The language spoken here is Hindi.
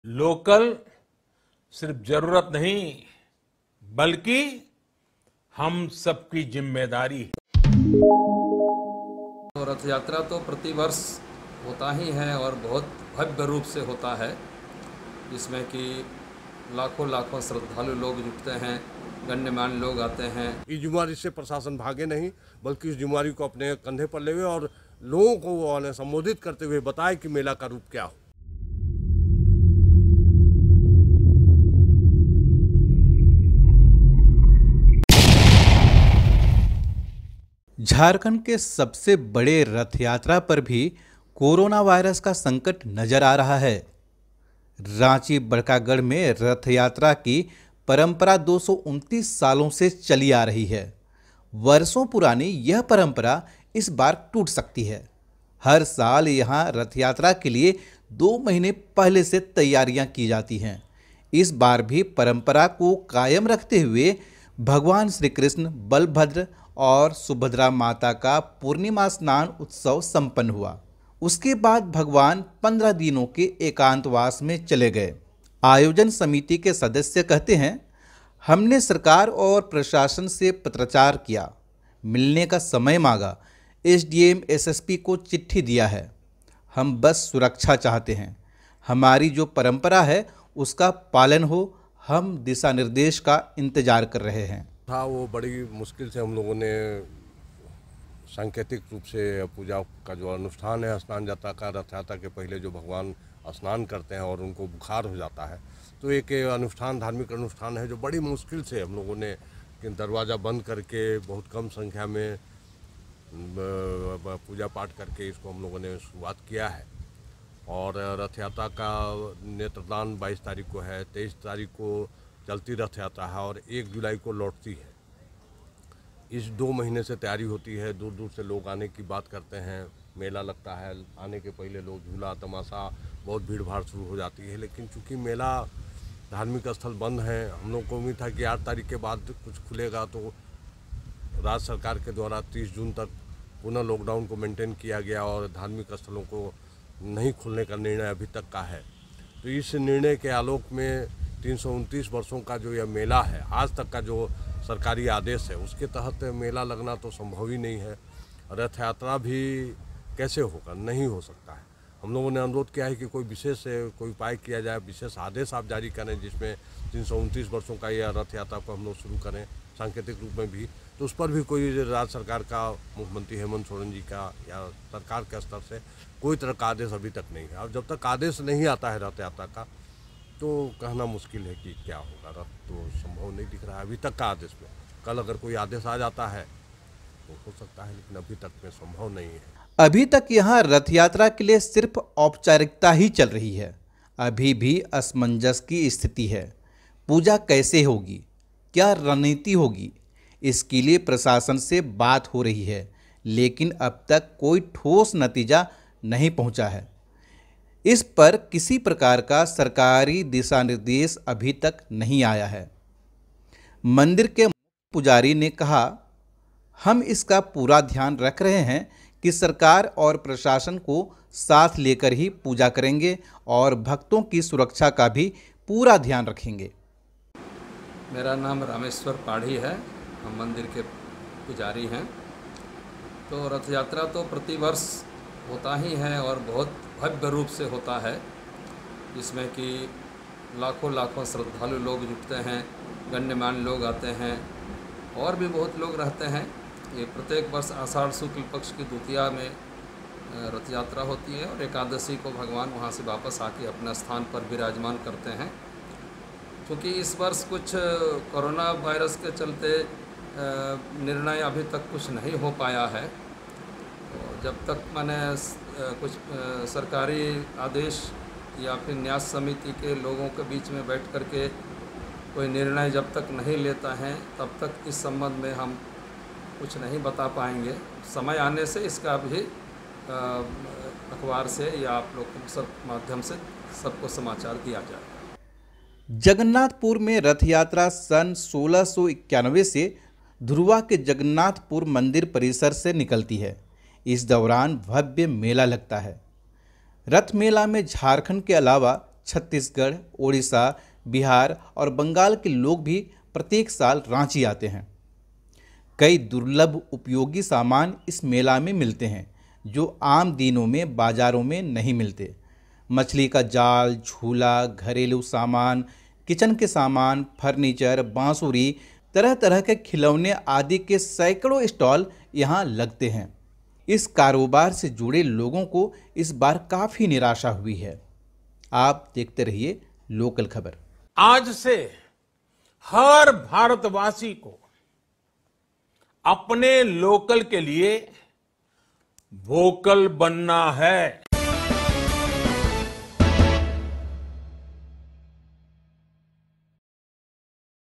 लोकल सिर्फ जरूरत नहीं बल्कि हम सबकी जिम्मेदारी है। तो रथ यात्रा तो प्रतिवर्ष होता ही है और बहुत भव्य रूप से होता है, जिसमें कि लाखों लाखों श्रद्धालु लोग जुटते हैं, गण्यमान्य लोग आते हैं। इस जिम्मेदारी से प्रशासन भागे नहीं, बल्कि इस जिम्मेदारी को अपने कंधे पर ले हुए और लोगों को संबोधित करते हुए बताए कि मेला का रूप क्या हो। झारखंड के सबसे बड़े रथ यात्रा पर भी कोरोना वायरस का संकट नजर आ रहा है। रांची बड़कागढ़ में रथ यात्रा की परंपरा 229 सालों से चली आ रही है। वर्षों पुरानी यह परंपरा इस बार टूट सकती है। हर साल यहां रथ यात्रा के लिए 2 महीने पहले से तैयारियां की जाती हैं। इस बार भी परंपरा को कायम रखते हुए भगवान श्री कृष्ण, बलभद्र और सुभद्रा माता का पूर्णिमा स्नान उत्सव संपन्न हुआ। उसके बाद भगवान 15 दिनों के एकांतवास में चले गए। आयोजन समिति के सदस्य कहते हैं, हमने सरकार और प्रशासन से पत्राचार किया, मिलने का समय मांगा, एसडीएम एसएसपी को चिट्ठी दिया है। हम बस सुरक्षा चाहते हैं। हमारी जो परंपरा है उसका पालन हो। हम दिशा निर्देश का इंतजार कर रहे हैं। था वो बड़ी मुश्किल से हम लोगों ने सांकेतिक रूप से पूजा का जो अनुष्ठान है, स्नान यात्रा का, रथ यात्रा के पहले जो भगवान स्नान करते हैं और उनको बुखार हो जाता है, तो एक अनुष्ठान, धार्मिक अनुष्ठान है जो बड़ी मुश्किल से हम लोगों ने दरवाज़ा बंद करके बहुत कम संख्या में पूजा पाठ करके इसको हम लोगों ने शुरुआत किया है। और रथ यात्रा का नेत्रदान 22 तारीख को है, 23 तारीख को चलती रथ यात्रा है और 1 जुलाई को लौटती है। इस 2 महीने से तैयारी होती है। दूर दूर से लोग आने की बात करते हैं, मेला लगता है, आने के पहले लोग झूला तमाशा, बहुत भीड़ भाड़ शुरू हो जाती है। लेकिन चूँकि मेला धार्मिक स्थल बंद है, हम लोग को उम्मीद था कि 8 तारीख के बाद कुछ खुलेगा, तो राज्य सरकार के द्वारा 30 जून तक पुनः लॉकडाउन को मेंटेन किया गया और धार्मिक स्थलों को नहीं खुलने का निर्णय अभी तक का है। तो इस निर्णय के आलोक में 329 वर्षों का जो यह मेला है, आज तक का जो सरकारी आदेश है, उसके तहत मेला लगना तो संभव ही नहीं है। रथ यात्रा भी कैसे होगा, नहीं हो सकता है। हम लोगों ने अनुरोध किया है कि कोई विशेष कोई उपाय किया जाए, विशेष आदेश आप जारी करें जिसमें 329 वर्षों का यह रथ यात्रा को हम लोग शुरू करें सांकेतिक रूप में भी। तो उस पर भी कोई राज्य सरकार का, मुख्यमंत्री हेमंत सोरेन जी का या सरकार के स्तर से कोई तरह का आदेश अभी तक नहीं है। और जब तक आदेश नहीं आता है रथ यात्रा का, तो कहना मुश्किल है कि क्या होगा। रथ तो संभव नहीं दिख रहा है अभी तक का आदेश में। कल अगर कोई आदेश आ जाता है तो हो सकता है, लेकिन अभी तक में संभव नहीं है। अभी तक यहाँ रथ यात्रा के लिए सिर्फ औपचारिकता ही चल रही है। अभी भी असमंजस की स्थिति है। पूजा कैसे होगी, क्या रणनीति होगी, इसके लिए प्रशासन से बात हो रही है, लेकिन अब तक कोई ठोस नतीजा नहीं पहुंचा है। इस पर किसी प्रकार का सरकारी दिशा निर्देश अभी तक नहीं आया है। मंदिर के पुजारी ने कहा, हम इसका पूरा ध्यान रख रहे हैं कि सरकार और प्रशासन को साथ लेकर ही पूजा करेंगे और भक्तों की सुरक्षा का भी पूरा ध्यान रखेंगे। मेरा नाम रामेश्वर पाढ़ी है, हम मंदिर के पुजारी हैं। तो रथ यात्रा तो प्रतिवर्ष होता ही है और बहुत भव्य रूप से होता है, जिसमें कि लाखों लाखों श्रद्धालु लोग जुटते हैं, गण्यमान्य लोग आते हैं और भी बहुत लोग रहते हैं। ये प्रत्येक वर्ष आषाढ़ शुक्ल पक्ष की द्वितीया में रथ यात्रा होती है और एकादशी को भगवान वहाँ से वापस आके अपने स्थान पर विराजमान करते हैं। क्योंकि इस वर्ष कुछ कोरोना वायरस के चलते निर्णय अभी तक कुछ नहीं हो पाया है। जब तक मैंने कुछ सरकारी आदेश या फिर न्यास समिति के लोगों के बीच में बैठ कर के कोई निर्णय जब तक नहीं लेता है, तब तक इस संबंध में हम कुछ नहीं बता पाएंगे। समय आने से इसका भी अखबार से या आप लोग के सब माध्यम से सबको समाचार दिया जाए। जगन्नाथपुर में रथ यात्रा सन 1691 से ध्रुवा के जगन्नाथपुर मंदिर परिसर से निकलती है। इस दौरान भव्य मेला लगता है। रथ मेला में झारखंड के अलावा छत्तीसगढ़, ओडिशा, बिहार और बंगाल के लोग भी प्रत्येक साल रांची आते हैं। कई दुर्लभ उपयोगी सामान इस मेला में मिलते हैं जो आम दिनों में बाजारों में नहीं मिलते। मछली का जाल, झूला, घरेलू सामान, किचन के सामान, फर्नीचर, बांसुरी, तरह तरह के खिलौने आदि के सैकड़ों स्टॉल यहाँ लगते हैं। इस कारोबार से जुड़े लोगों को इस बार काफ़ी निराशा हुई है। आप देखते रहिए लोकल खबर। आज से हर भारतवासी को अपने लोकल के लिए वोकल बनना है।